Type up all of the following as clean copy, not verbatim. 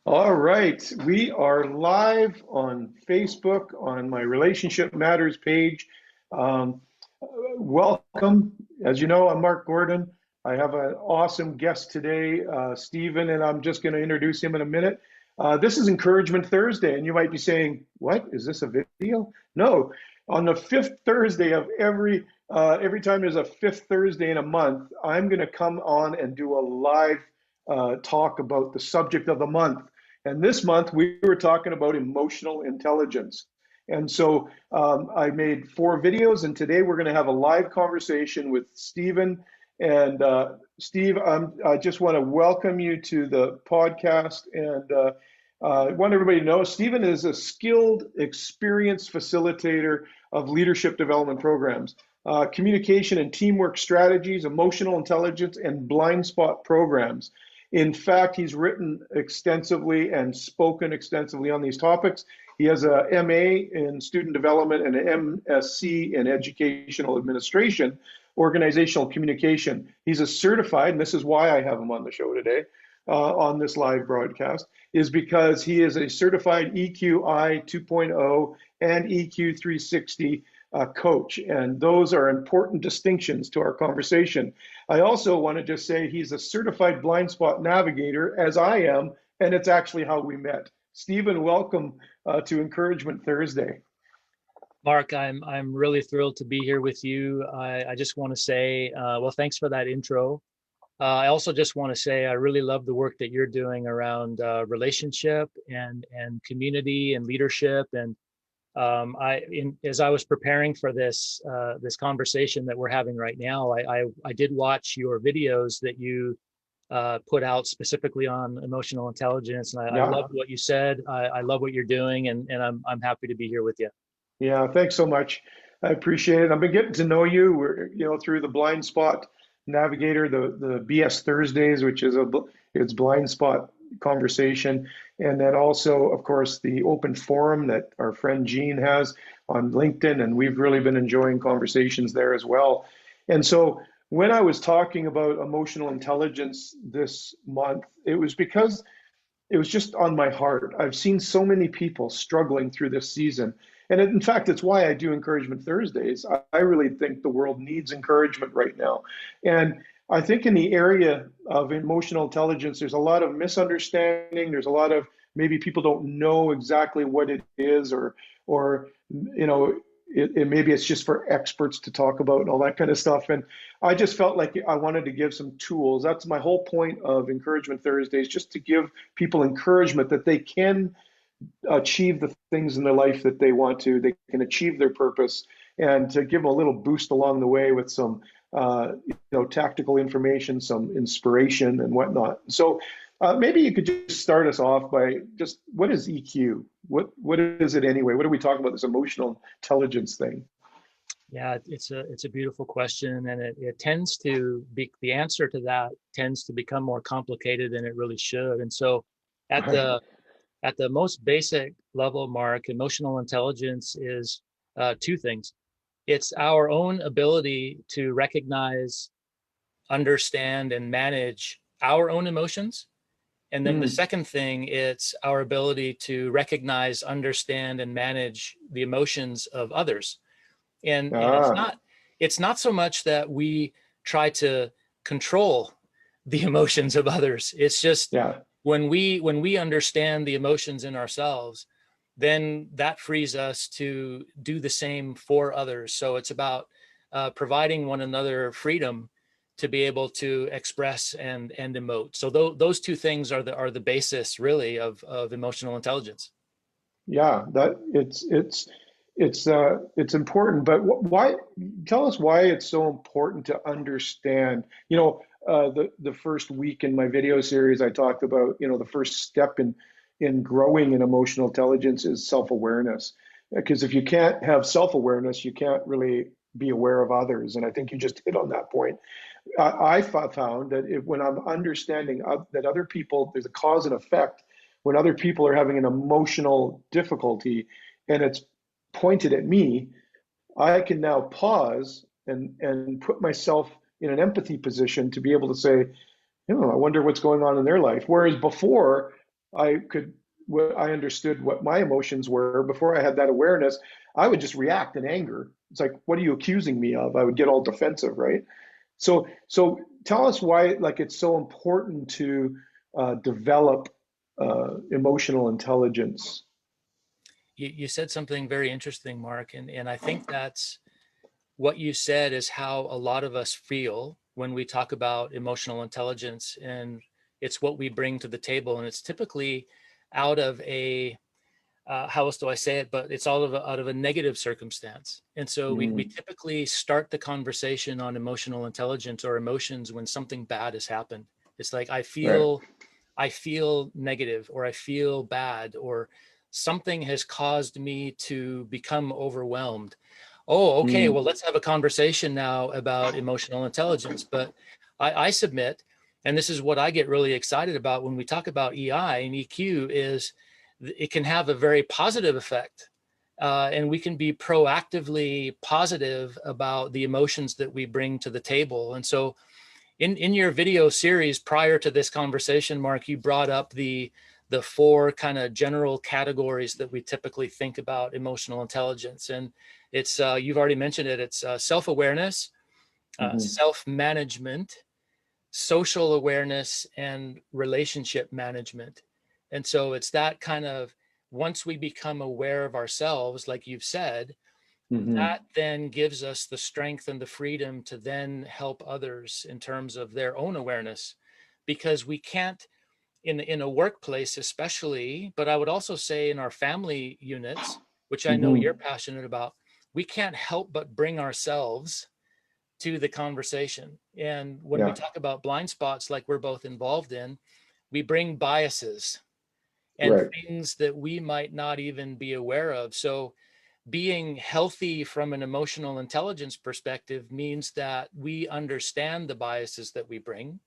All right, we are live on Facebook on my Relationship Matters page. Um, Welcome. As you know, I'm Mark Gordon. I have an awesome guest today, Stephen, and I'm just going to introduce him in a minute. This is Encouragement Thursday, and you might be saying, "What is this, a video?" No, on the fifth Thursday of every time there's a fifth Thursday in a month, I'm going to come on and do a live talk about the subject of the month. And this month we were talking about emotional intelligence. And so I made 4 videos, and today we're going to have a live conversation with Stephen. And Steve, I just want to welcome you to the podcast. And I want everybody to know Stephen is a skilled, experienced facilitator of leadership development programs, communication and teamwork strategies, emotional intelligence, and blind spot programs. In fact, he's written extensively and spoken extensively on these topics. He has a MA in student development and an MSc in educational administration, organizational communication. He's a certified, and this is why I have him on the show today, on this live broadcast, is because he is a certified EQI 2.0 and EQ 360 coach. And those are important distinctions to our conversation. I also want to just say he's a certified blind spot navigator, as I am, and it's actually how we met. Stephen, welcome to Encouragement Thursday. Mark, I'm really thrilled to be here with you. I just want to say, well, thanks for that intro. I also just want to say I really love the work that you're doing around relationship and community and leadership. And as I was preparing for this conversation that we're having right now, I did watch your videos that you put out specifically on emotional intelligence, and I Yeah. loved what you said. I love what you're doing, and I'm happy to be here with you. Yeah, thanks so much. I appreciate it. I've been getting to know you, through the Blind Spot Navigator, the BS Thursdays, which is it's blind spot conversation, and then also, of course, the open forum that our friend Gene has on LinkedIn, and we've really been enjoying conversations there as well. And so, when I was talking about emotional intelligence this month, it was because it was just on my heart. I've seen so many people struggling through this season. And in fact, it's why I do Encouragement Thursdays. I really think the world needs encouragement right now. And I think in the area of emotional intelligence, there's a lot of misunderstanding. There's a lot of maybe people don't know exactly what it is, or maybe it's just for experts to talk about and all that kind of stuff. And I just felt like I wanted to give some tools. That's my whole point of Encouragement Thursdays, just to give people encouragement that they can achieve the things in their life that they want to. They can achieve their purpose, and to give them a little boost along the way with some, tactical information, some inspiration, and whatnot. So maybe you could just start us off by just what is EQ? What is it anyway? What are we talking about? This emotional intelligence thing? Yeah, it's a beautiful question, and it tends to be, the answer to that tends to become more complicated than it really should. And so, at Right. the most basic level, Mark, emotional intelligence is 2 things. It's our own ability to recognize, understand, and manage our own emotions. And then the Mm. second thing, it's our ability to recognize, understand, and manage the emotions of others. And Ah, it's not so much that we try to control the emotions of others. It's just yeah. when we understand the emotions in ourselves, then that frees us to do the same for others. So it's about providing one another freedom to be able to express and emote. So those 2 things are the basis, really, of emotional intelligence. Yeah, that it's important, but why? Tell us why it's so important to understand. The first week in my video series, I talked about, the first step in growing in emotional intelligence is self-awareness. Because if you can't have self-awareness, you can't really be aware of others. And I think you just hit on that point. I found that when I'm understanding that other people, there's a cause and effect. When other people are having an emotional difficulty and it's pointed at me, I can now pause and put myself in an empathy position to be able to say, I wonder what's going on in their life. Whereas before, I could, I understood what my emotions were, before I had that awareness, I would just react in anger. It's like, what are you accusing me of? I would get all defensive, right? So tell us why, like, it's so important to develop emotional intelligence. You said something very interesting, Mark, and I think that's what you said is how a lot of us feel when we talk about emotional intelligence, and it's what we bring to the table, and it's typically out of a how else do I say it? But it's all out of a negative circumstance. And so we Mm, typically start the conversation on emotional intelligence or emotions when something bad has happened. It's like, right. I feel negative, or I feel bad, or something has caused me to become overwhelmed. Oh, okay. Mm, Well, let's have a conversation now about emotional intelligence. But I submit, and this is what I get really excited about when we talk about EI and EQ, is it can have a very positive effect. And we can be proactively positive about the emotions that we bring to the table. And so in your video series prior to this conversation, Mark, you brought up the four kind of general categories that we typically think about emotional intelligence. And it's you've already mentioned it. It's self-awareness, hmm. self-management, social awareness, and relationship management. And so it's that kind of, once we become aware of ourselves, like you've said, Hmm. that then gives us the strength and the freedom to then help others in terms of their own awareness. Because we can't, in a workplace especially, but I would also say in our family units, which I know you're Hmm. passionate about, we can't help but bring ourselves to the conversation. And when we Yeah, talk about blind spots like we're both involved in, we bring biases and right. things that we might not even be aware of. So being healthy from an emotional intelligence perspective means that we understand the biases that we bring,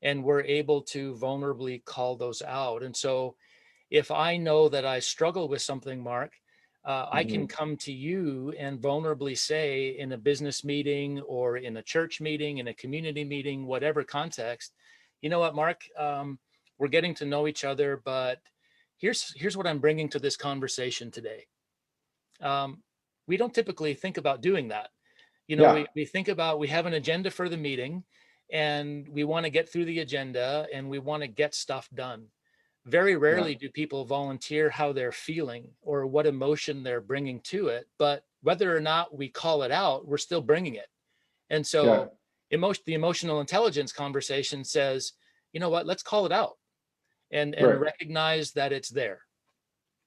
and we're able to vulnerably call those out. And so if I know that I struggle with something, Mark, I can Hmm. come to you and vulnerably say, in a business meeting or in a church meeting, in a community meeting, whatever context, you know what, Mark, we're getting to know each other, but here's what I'm bringing to this conversation today. Um, we don't typically think about doing that. You know, Yeah, we think about, we have an agenda for the meeting, and we want to get through the agenda, and we want to get stuff done. Very yeah, rarely do people volunteer how they're feeling or what emotion they're bringing to it. But whether or not we call it out, we're still bringing it. And yeah, so the emotional intelligence conversation says, you know what, let's call it out and right. recognize that it's there.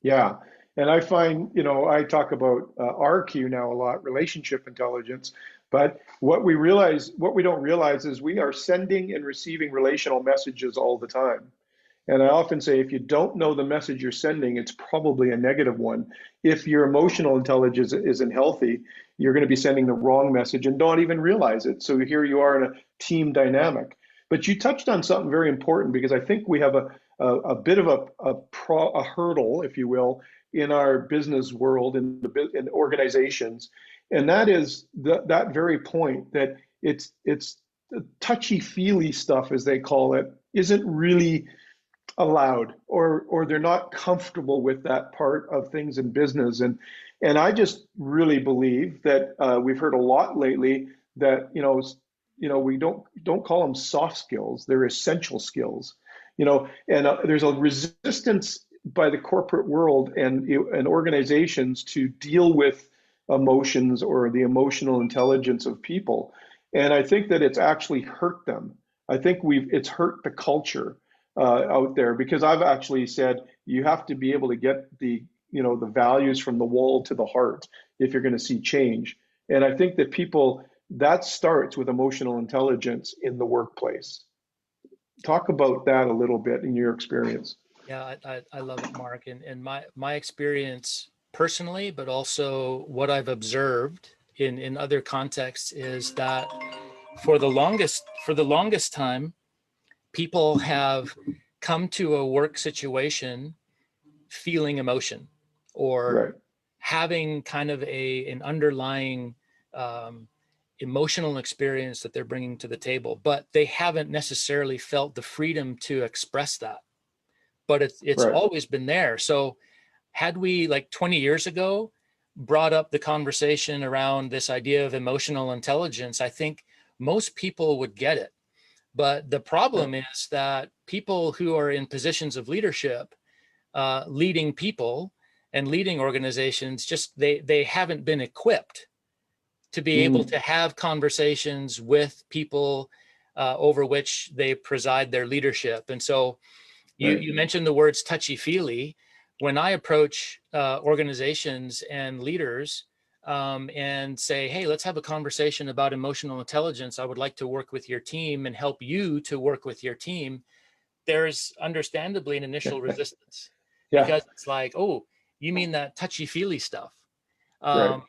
Yeah. And I find, I talk about RQ now a lot, relationship intelligence, but what we don't realize is we are sending and receiving relational messages all the time. And I often say, if you don't know the message you're sending, it's probably a negative one. If your emotional intelligence isn't healthy, you're going to be sending the wrong message and don't even realize it. So here you are in a team dynamic. But you touched on something very important, because I think we have a bit of a hurdle, if you will, in our business world, in organizations, and that is that very point, that it's touchy feely stuff, as they call it, isn't really allowed, or they're not comfortable with that part of things in business. And I just really believe that we've heard a lot lately that we don't call them soft skills, they're essential skills. And there's a resistance by the corporate world and organizations to deal with emotions or the emotional intelligence of people. And I think that it's actually hurt them. I think it's hurt the culture out there, because I've actually said you have to be able to get the values from the wall to the heart if you're going to see change. And I think that that starts with emotional intelligence in the workplace. Talk about that a little bit in your experience. Yeah, I love it, Mark. And my experience personally, but also what I've observed in other contexts, is that for the longest time, people have come to a work situation feeling emotion, or Right. having kind of an underlying um, emotional experience that they're bringing to the table, but they haven't necessarily felt the freedom to express that. but it's Right. always been there. So had we, like 20 years ago, brought up the conversation around this idea of emotional intelligence, I think most people would get it. But the Right. problem is that people who are in positions of leadership, leading people and leading organizations, just they haven't been equipped to be able Mm, to have conversations with people over which they preside their leadership. And so right. you mentioned the words touchy feely. When I approach organizations and leaders and say, hey, let's have a conversation about emotional intelligence, I would like to work with your team and help you to work with your team, there's understandably an initial resistance, Yeah. because it's like, oh, you mean that touchy feely stuff? Right. Um,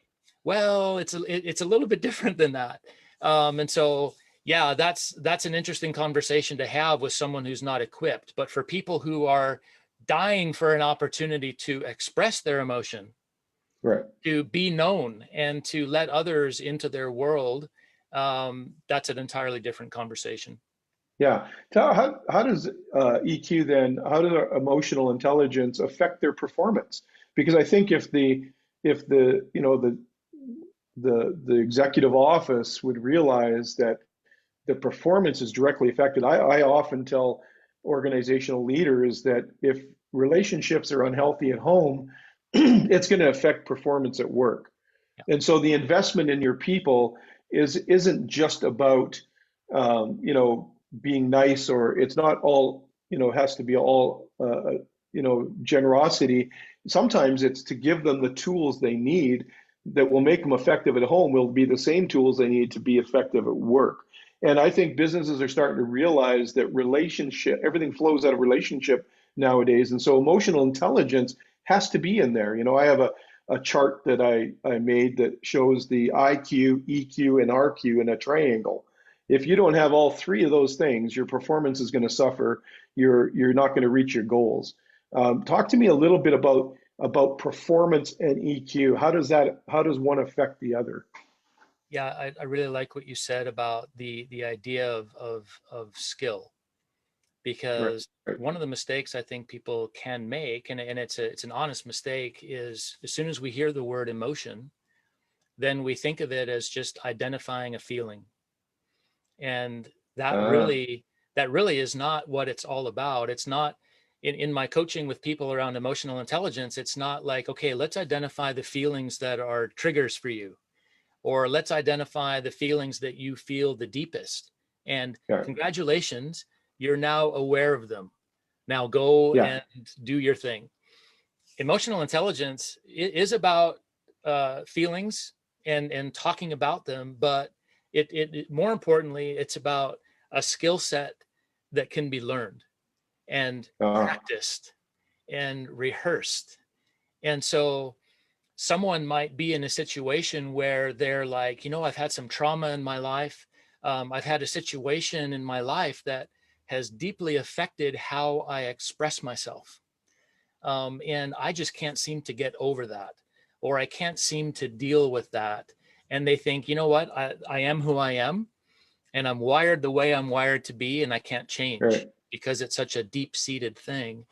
well, it's a little bit different than that. And so, yeah, that's an interesting conversation to have with someone who's not equipped. But for people who are dying for an opportunity to express their emotion, Right. to be known, and to let others into their world, that's an entirely different conversation. Yeah. How does EQ then, how does our emotional intelligence affect their performance? Because I think if the you know the executive office would realize that the performance is directly affected. I often tell organizational leaders that if relationships are unhealthy at home, it's going to affect performance at work. Yeah. And so the investment in your people isn't just about being nice, or it's not all has to be all generosity. Sometimes it's to give them the tools they need that will make them effective at home will be the same tools they need to be effective at work. And I think businesses are starting to realize that everything flows out of relationship nowadays. And so emotional intelligence has to be in there. I have a chart that I made that shows the IQ, EQ, and RQ in a triangle. If you don't have all three of those things, your performance is going to suffer. You're not going to reach your goals. Talk to me a little bit about performance and EQ. How does one affect the other? Yeah, I really like what you said about the idea of skill, Right, because one of the mistakes I think people can make, and it's an honest mistake, is as soon as we hear the word emotion, then we think of it as just identifying a feeling. And uh, that really is not what it's all about. It's not, in my coaching with people around emotional intelligence, it's not like, okay, let's identify the feelings that are triggers for you, or let's identify the feelings that you feel the deepest. And yeah, congratulations, you're now aware of them. Now go yeah, and do your thing. Emotional intelligence is about feelings and talking about them, but more importantly, it's about a skill set that can be learned and uh, practiced and rehearsed. And so someone might be in a situation where they're like, I've had some trauma in my life. I've had a situation in my life that has deeply affected how I express myself. And I just can't seem to get over that, or I can't seem to deal with that. And they think, you know what, I am who I am, and I'm wired the way I'm wired to be, and I can't right, change because it's such a deep-seated thing.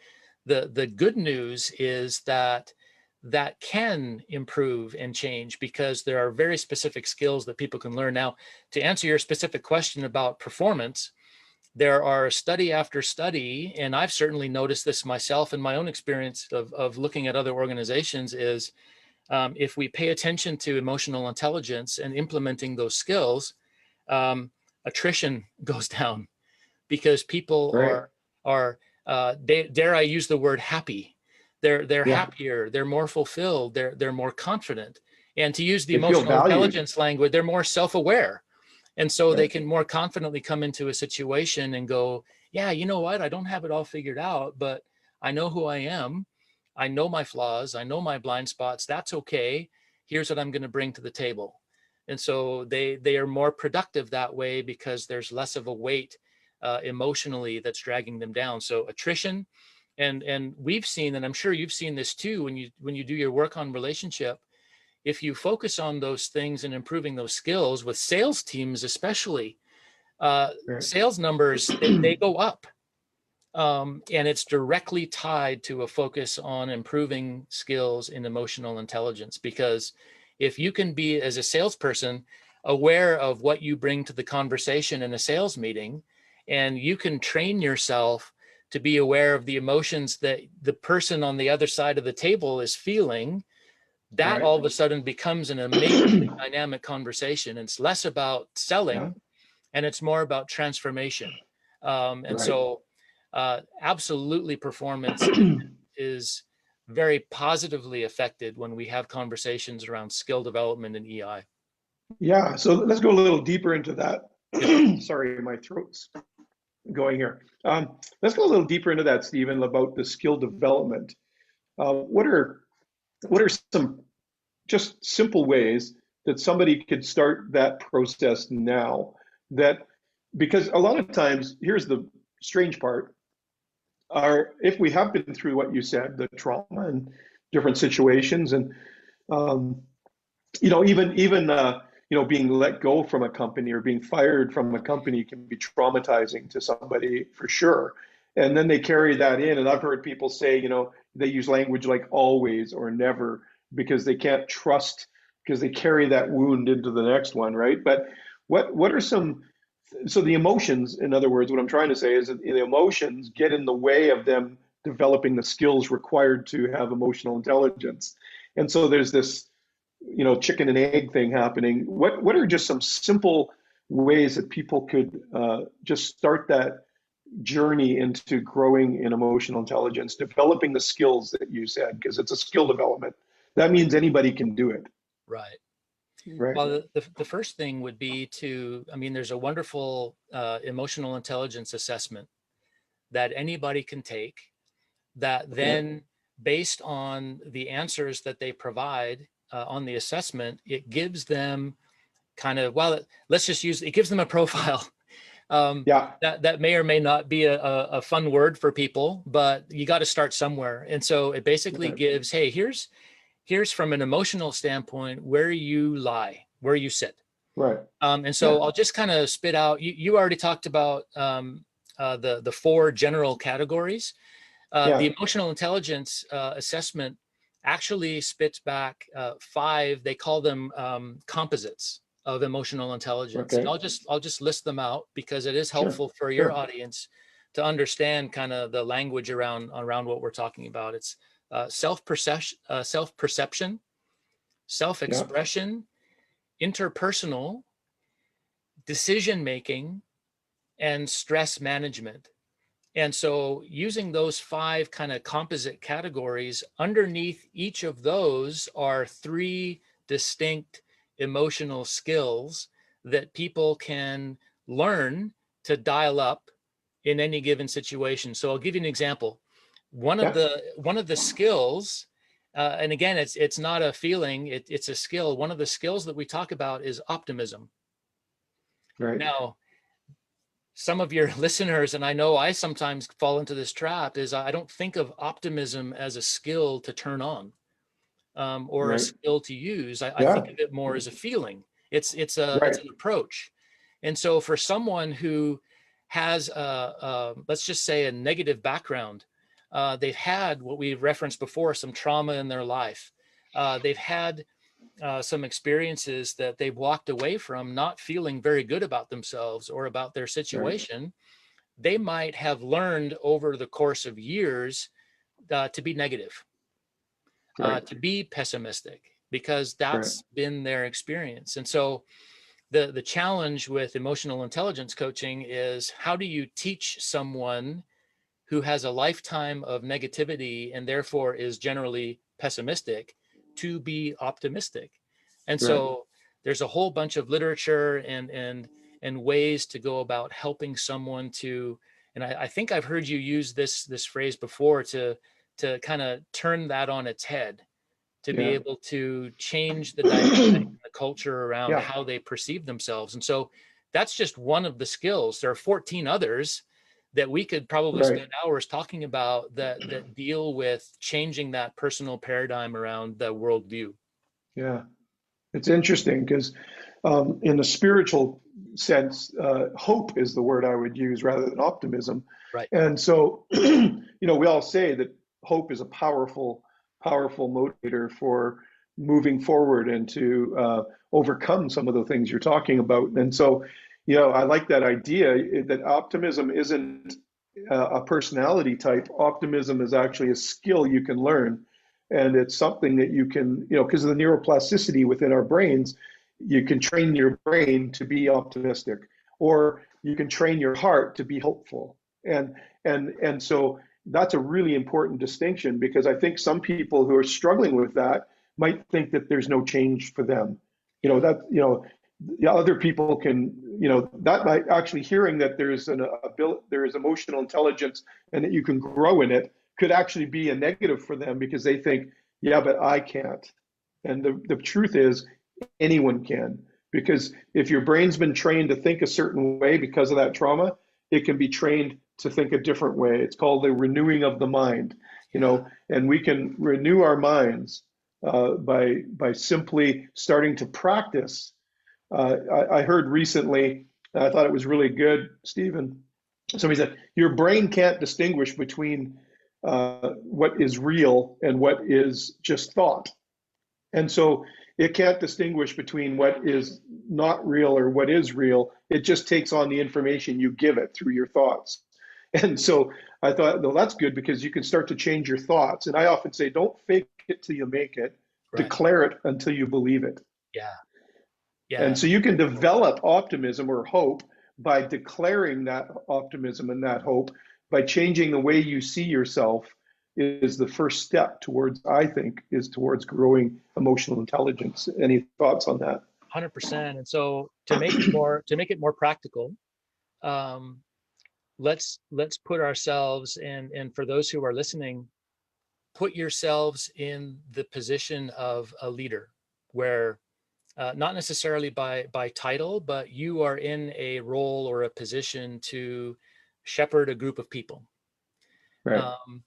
The good news is that that can improve and change, because there are very specific skills that people can learn. Now, to answer your specific question about performance, there are study after study, and I've certainly noticed this myself in my own experience of looking at other organizations, is if we pay attention to emotional intelligence and implementing those skills, um, attrition goes down, because people right, are dare I use the word happy. They're yeah. happier, they're more fulfilled, they're more confident. And to use the They feel emotional valued. intelligence language, they're more self-aware. And so they Right, can more confidently come into a situation and go, yeah, you know what? I don't have it all figured out, but I know who I am. I know my flaws. I know my blind spots. That's okay. Here's what I'm going to bring to the table. And so they are more productive that way, because there's less of a weight emotionally that's dragging them down. So attrition, and we've seen, and I'm sure you've seen this too, when you do your work on relationship, if you focus on those things and improving those skills with sales teams, especially, right. sales numbers, they go up. And it's directly tied to a focus on improving skills in emotional intelligence. Because if you can be, as a salesperson, aware of what you bring to the conversation in a sales meeting, and you can train yourself to be aware of the emotions that the person on the other side of the table is feeling, that Right. all of a sudden becomes an amazingly dynamic conversation. It's less about Yeah. selling and it's more about transformation. And Right. so, absolutely, performance is very positively affected when we have conversations around skill development and EI. Yeah. So let's go a little deeper into that. Yep. Sorry, my throat's going here. Let's go a little deeper into that, Stephen, about the skill development. What are some just simple ways that somebody could start that process now? That because a lot of times, here's the strange part: are if we have been through what you said, the trauma and different situations, and um, even being let go from a company or being fired from a company can be traumatizing to somebody for sure. And then they carry that in, and I've heard people say, they use language like always or never because they can't trust, because they carry that wound into the next one, right? But what are some so the emotions, in other words, what I'm trying to say is that the emotions get in the way of them developing the skills required to have emotional intelligence. And so there's this, chicken and egg thing happening. What are just some simple ways that people could just start that journey into growing in emotional intelligence, developing the skills that you said, because it's a skill development. That means anybody can do it, Right. right? Well, the first thing would be to, I mean, there's a wonderful emotional intelligence assessment that anybody can take that Okay. then, based on the answers that they provide on the assessment, it gives them kind of, well, let's just use, it gives them a profile. Yeah. That may or may not be a fun word for people, but you got to start somewhere. And so it basically Right. gives, hey, here's from an emotional standpoint where you lie, where you sit. Right. And so Yeah. I'll just kind of spit out. You already talked about the four general categories. Yeah. The emotional intelligence assessment actually spits back five. They call them composites of emotional intelligence, and Okay. I'll just list them out because it is Sure. helpful for your Sure. audience to understand kind of the language around what we're talking about. It's self perception, self Yeah. expression, interpersonal, decision making, and stress management. And so, using those five kind of composite categories, underneath each of those are three distinct emotional skills that people can learn to dial up in any given situation. So, I'll give you an example. Yeah. One of the skills, and again, it's not a feeling; it's a skill. One of the skills that we talk about is optimism. Right. Now, some of your listeners, and I know I sometimes fall into this trap, is I don't think of optimism as a skill to turn on or a Right. skill to use. I think Yeah. of it more as a feeling. It's Right. an approach. And so for someone who has let's just say a negative background, they've had what we referenced before, some trauma in their life. They've had some experiences that they've walked away from not feeling very good about themselves or about their Right. situation. They might have learned over the course of years to be negative, Right. to be pessimistic, because Right. that's been their experience. And so the challenge with emotional intelligence coaching is, how do you teach someone who has a lifetime of negativity and therefore is generally pessimistic to be optimistic? And Right. so there's a whole bunch of literature and ways to go about helping someone to, and I think I've heard you use this phrase before, to kind of turn that on its head, to be Yeah. able to change the dynamic, the culture around Yeah. how they perceive themselves. And so that's just one of the skills. There are 14 others that we could probably Right. spend hours talking about that deal with changing that personal paradigm around the worldview. Yeah. It's interesting because in the spiritual sense, hope is the word I would use rather than optimism. Right. And so, we all say that hope is a powerful motivator for moving forward and to overcome some of the things you're talking about. And so, I like that idea that optimism isn't a personality type. Optimism is actually a skill you can learn. And it's something that you can, because of the neuroplasticity within our brains, you can train your brain to be optimistic, or you can train your heart to be hopeful. And so that's a really important distinction, because I think some people who are struggling with that might think that there's no change for them. The other people can, that might actually, hearing that there is emotional intelligence and that you can grow in it, could actually be a negative for them, because they think, yeah, but I can't. And the truth is, anyone can, because if your brain's been trained to think a certain way because of that trauma, it can be trained to think a different way. It's called the renewing of the mind, and we can renew our minds by simply starting to practice. I heard recently, I thought it was really good, Stephen. Somebody said, your brain can't distinguish between what is real and what is just thought. And so it can't distinguish between what is not real or what is real. It just takes on the information you give it through your thoughts. And so I thought, well, that's good, because you can start to change your thoughts. And I often say, don't fake it till you make it, Right. declare it until you believe it. Yeah. Yeah. And so you can develop optimism or hope by declaring that optimism and that hope, by changing the way you see yourself, is the first step towards, I think, is towards growing emotional intelligence. Any thoughts on that? 100%. And so to make it more practical, um, let's put ourselves, and for those who are listening, put yourselves in the position of a leader, where not necessarily by title, but you are in a role or a position to shepherd a group of people. Right. Um,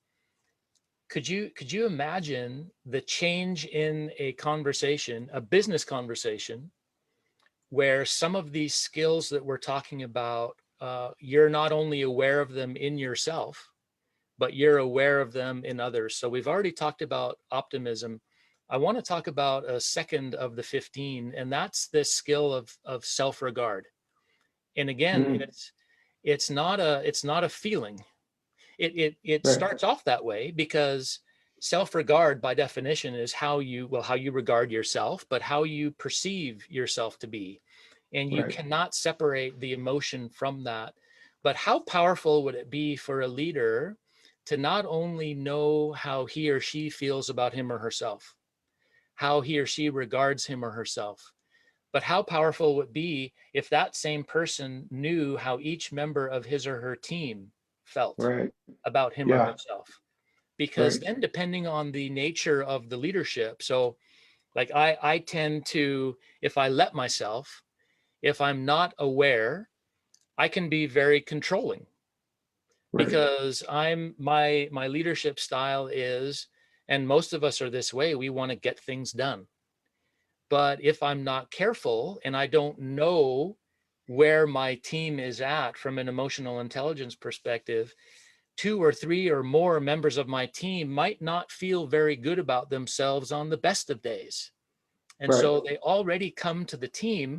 could you imagine the change in a conversation, a business conversation, where some of these skills that we're talking about, you're not only aware of them in yourself, but you're aware of them in others. So we've already talked about optimism. I want to talk about a second of the 15, and that's this skill of self-regard. And again, Mm, it's not a feeling. It right. starts off that way because self-regard, by definition, is how you regard yourself, but how you perceive yourself to be. And you Right. cannot separate the emotion from that. But how powerful would it be for a leader to not only know how he or she feels about him or herself, how he or she regards him or herself, but how powerful would it be if that same person knew how each member of his or her team felt Right. about him or Yeah. herself? Because Right. then, depending on the nature of the leadership, so like I tend to, if I let myself, if I'm not aware, I can be very controlling, Right. because my leadership style is, and most of us are this way, we want to get things done. But if I'm not careful and I don't know where my team is at from an emotional intelligence perspective, two or three or more members of my team might not feel very good about themselves on the best of days. And Right. so they already come to the table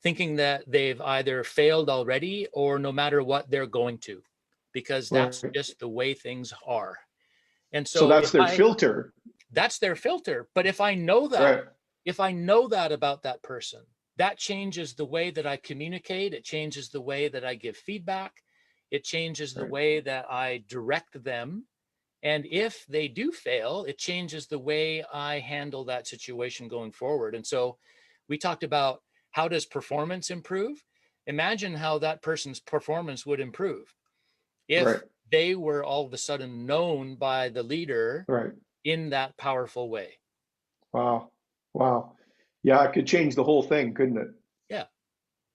thinking that they've either failed already, or no matter what, they're going to, because that's Right. just the way things are. And So so that's their filter. that's their filter. But Right. if I know that about that person, that changes the way that I communicate. It changes the way that I give feedback. It changes the Right. way that I direct them. And if they do fail, it changes the way I handle that situation going forward. And so we talked about, how does performance improve? Imagine how that person's performance would improve Right. if they were all of a sudden known by the leader Right. in that powerful way. Wow. Wow. Yeah, it could change the whole thing, couldn't it? Yeah.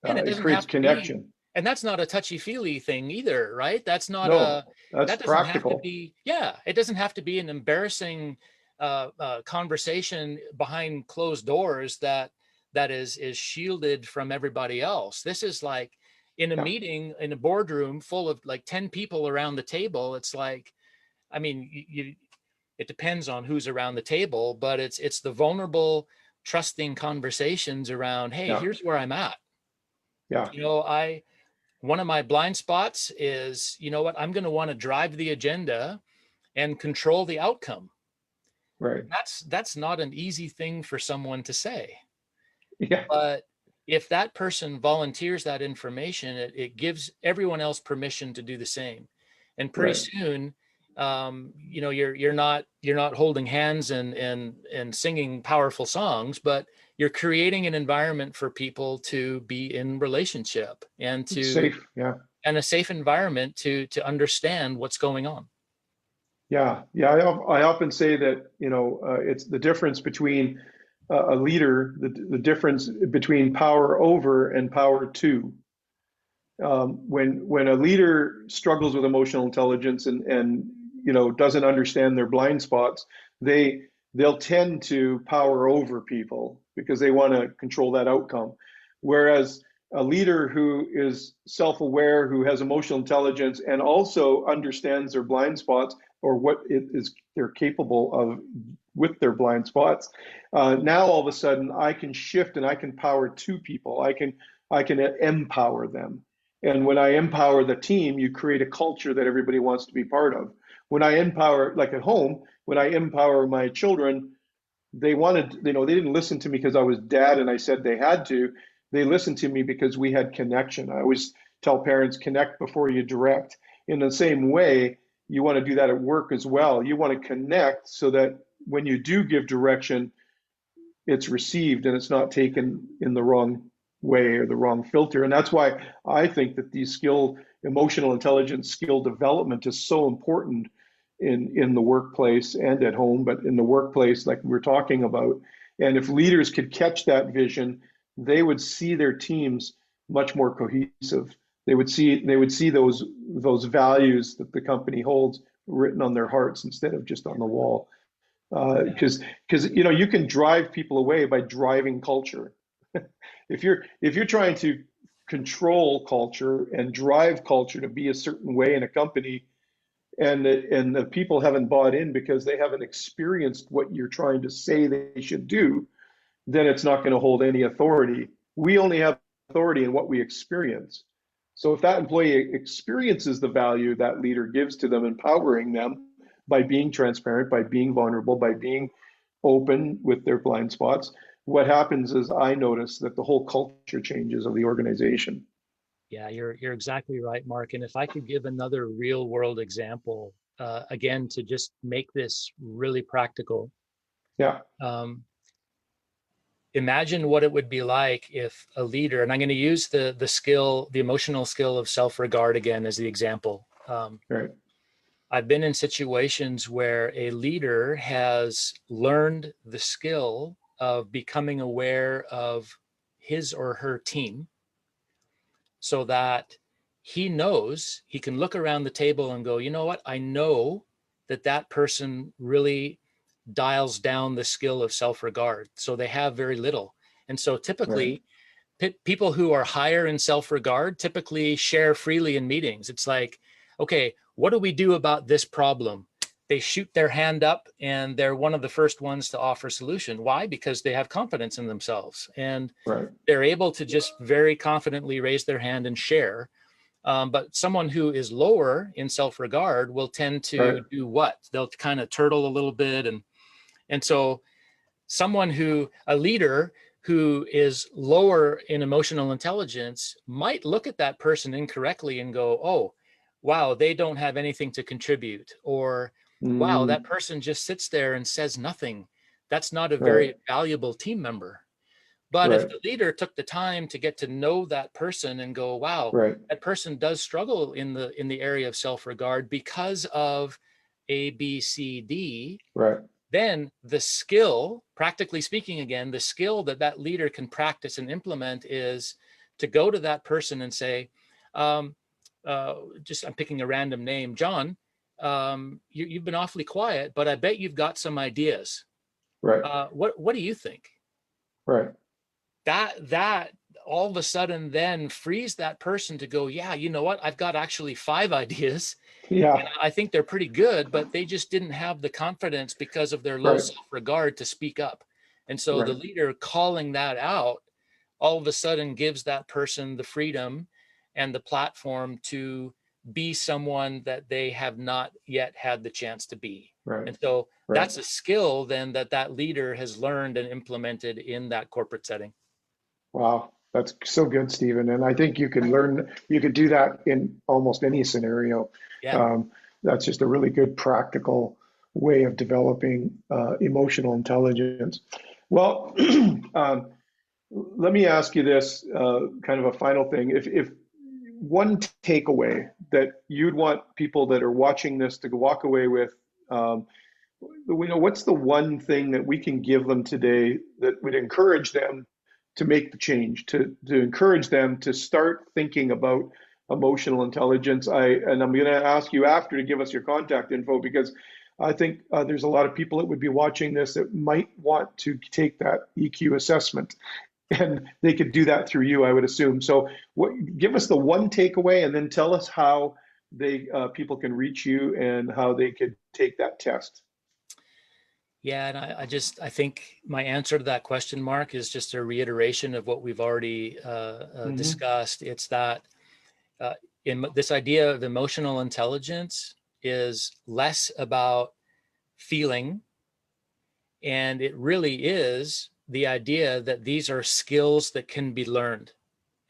And it It doesn't creates have to be, connection. and that's not a touchy-feely thing either, right? No, that's That doesn't have to practical. be, yeah, it doesn't have to be an embarrassing conversation behind closed doors that is shielded from everybody else. This is like in a Yeah. meeting in a boardroom full of like 10 people around the table. It's like, I mean, it depends on who's around the table, but it's the vulnerable, trusting conversations around, hey, Yeah. here's where I'm at. Yeah. You know, one of my blind spots is, you know what, I'm going to want to drive the agenda and control the outcome. Right. That's not an easy thing for someone to say. Yeah. But if that person volunteers that information, it gives everyone else permission to do the same. And pretty Right. soon, you know, you're not holding hands and singing powerful songs, but you're creating an environment for people to be in relationship and It's safe. Yeah. a safe environment to understand what's going on. Yeah. Yeah. I often say that, it's the difference between a leader, the difference between power over and power to. When a leader struggles with emotional intelligence and doesn't understand their blind spots, they'll tend to power over people because they want to control that outcome. Whereas a leader who is self-aware, who has emotional intelligence, and also understands their blind spots or what it is they're capable of with their blind spots, now all of a sudden I can shift and I can power to people. I can empower them. And when I empower the team, you create a culture that everybody wants to be part of. When I empower, like at home, when I empower my children, they didn't listen to me because I was dad and I said they had to. They listened to me because we had connection. I always tell parents, connect before you direct. In the same way, you want to do that at work as well. You want to connect so that when you do give direction, it's received and it's not taken in the wrong way or the wrong filter. And that's why I think that these emotional intelligence skill development is so important in the workplace and at home, but in the workplace, like we're talking about. And if leaders could catch that vision, they would see their teams much more cohesive. They would see those values that the company holds written on their hearts instead of just on the wall. Yeah. Because you can drive people away by driving culture. If you're trying to control culture and drive culture to be a certain way in a company, and the people haven't bought in because they haven't experienced what you're trying to say they should do, then it's not going to hold any authority. We only have authority in what we experience. So if that employee experiences the value that leader gives to them, empowering them by being transparent, by being vulnerable, by being open with their blind spots, what happens is I notice that the whole culture changes of the organization. Yeah, you're exactly right, Mark. And if I could give another real world example, again, to just make this really practical, Yeah, um, imagine what it would be like if a leader, and I'm going to use the emotional skill of self-regard again as the example. right, I've been in situations where a leader has learned the skill of becoming aware of his or her team so that he knows he can look around the table and go, you know what? I know that that person really dials down the skill of self regard. So they have very little. And so right, typically, people who are higher in self regard typically share freely in meetings. It's like, okay, what do we do about this problem? They shoot their hand up and they're one of the first ones to offer solution. Why? Because they have confidence in themselves and right, they're able to just very confidently raise their hand and share. But someone who is lower in self-regard will tend right, to do what? They'll kind of turtle a little bit, and so a leader who is lower in emotional intelligence might look at that person incorrectly and go, oh, wow, they don't have anything to contribute, or wow, that mm, person just sits there and says nothing. That's not a right, very valuable team member. But if right, the leader took the time to get to know that person and go, wow, right, that person does struggle in the area of self-regard because of A, B, C, D, right, then the skill, practically speaking again, the skill that that leader can practice and implement is to go to that person and say, um, just I'm picking a random name, John, you've been awfully quiet, but I bet you've got some ideas. Right. What do you think? Right. That all of a sudden then frees that person to go, yeah, you know what? I've got actually 5 ideas, and Yeah. I think they're pretty good, but they just didn't have the confidence because of their low Right. self-regard to speak up. And so the Right. leader calling that out all of a sudden gives that person the freedom and the platform to be someone that they have not yet had the chance to be. Right. And so Right. that's a skill then that that leader has learned and implemented in that corporate setting. Wow. That's so good, Stephen. And I think you could do that in almost any scenario. Yeah. Um, that's just a really good practical way of developing emotional intelligence. Well, let me ask you this, kind of a final thing. If one takeaway that you'd want people that are watching this to walk away with, um, what's the one thing that we can give them today that would encourage them to make the change, to encourage them to start thinking about emotional intelligence? And I'm going to ask you after to give us your contact info because I think there's a lot of people that would be watching this that might want to take that EQ assessment, and they could do that through you, I would assume. So, give us the one takeaway, and then tell us how they people can reach you and how they could take that test. Yeah, and I think my answer to that question, Mark, is just a reiteration of what we've already Hmm. discussed. It's that uh, in this idea of emotional intelligence is less about feeling, and it really is the idea that these are skills that can be learned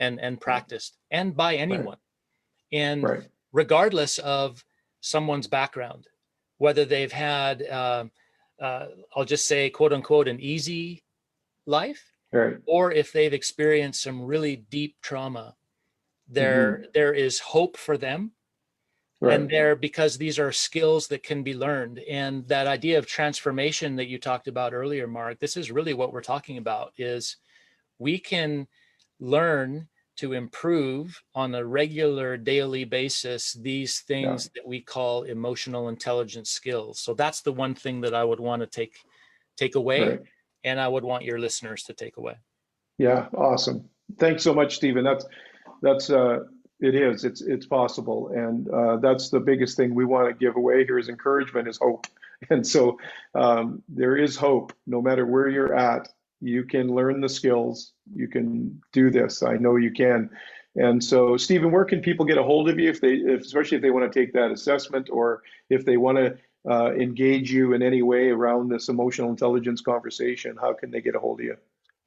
and Right. practiced and by Right. anyone, and Right. regardless of someone's background, whether they've had I'll just say, quote unquote, an easy life, Right. or if they've experienced some really deep trauma, Hmm. there is hope for them. Right. And there, because these are skills that can be learned. And that idea of transformation that you talked about earlier, Mark, this is really what we're talking about, is we can learn to improve on a regular daily basis these Yeah. things that we call emotional intelligence skills. So that's the one thing that I would want to take away, Right. and I would want your listeners to take away. Yeah. Awesome. Thanks so much, Stephen. That's it is. It's possible, and that's the biggest thing we want to give away here is encouragement, is hope. And so there is hope. No matter where you're at, you can learn the skills. You can do this. I know you can. And so, Stephen, where can people get a hold of you especially if they want to take that assessment, or if they want to engage you in any way around this emotional intelligence conversation? How can they get a hold of you?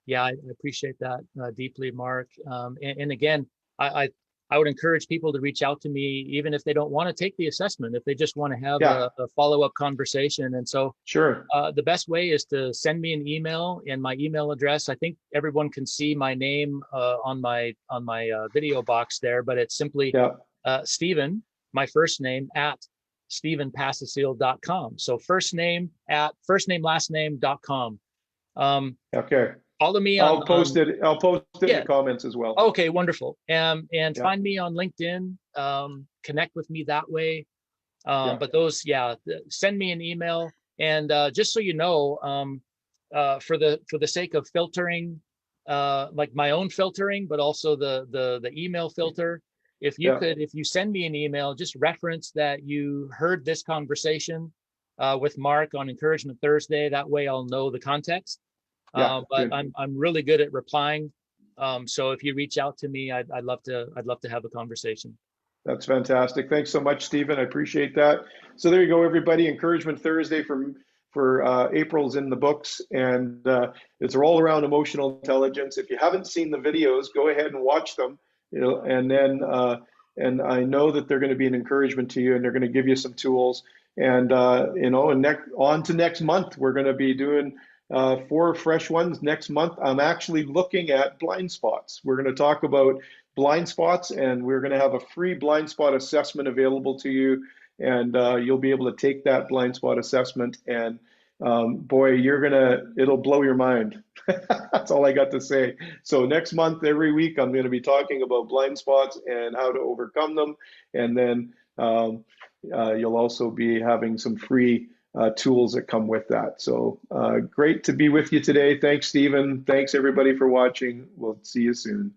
Yeah, I appreciate that deeply, Mark. And again, I, I I would encourage people to reach out to me, even if they don't want to take the assessment, if they just want to have Yeah, a follow-up conversation. And so sure. the best way is to send me an email, and my email address, I think everyone can see my name on my video box there, but it's simply Yeah. Stephen, my first name, at stephenpasiciel.com. So first name, last name.com. Um, Okay. Follow me on I'll post it in the yeah. comments as well. Okay, wonderful. And Yeah. find me on LinkedIn. Connect with me that way. Yeah. But those, yeah, send me an email. And just so you know, for the sake of filtering, like my own filtering, but also the email filter, Yeah. if you send me an email, just reference that you heard this conversation with Mark on Encouragement Thursday. That way, I'll know the context. Yeah. But Good. I'm really good at replying. So if you reach out to me, I'd love to have a conversation. That's fantastic. Thanks so much, Stephen. I appreciate that. So there you go, everybody. Encouragement Thursday for April's in the books, and it's all around emotional intelligence. If you haven't seen the videos, go ahead and watch them. And then and I know that they're going to be an encouragement to you, and they're going to give you some tools. And and on to next month, we're going to be doing 4 fresh ones next month. I'm actually looking at blind spots. We're going to talk about blind spots, and we're going to have a free blind spot assessment available to you. And you'll be able to take that blind spot assessment, and boy, it'll blow your mind. That's all I got to say. So next month, every week, I'm going to be talking about blind spots and how to overcome them. And then you'll also be having some free tools that come with that. So great to be with you today. Thanks, Stephen. Thanks, everybody, for watching. We'll see you soon.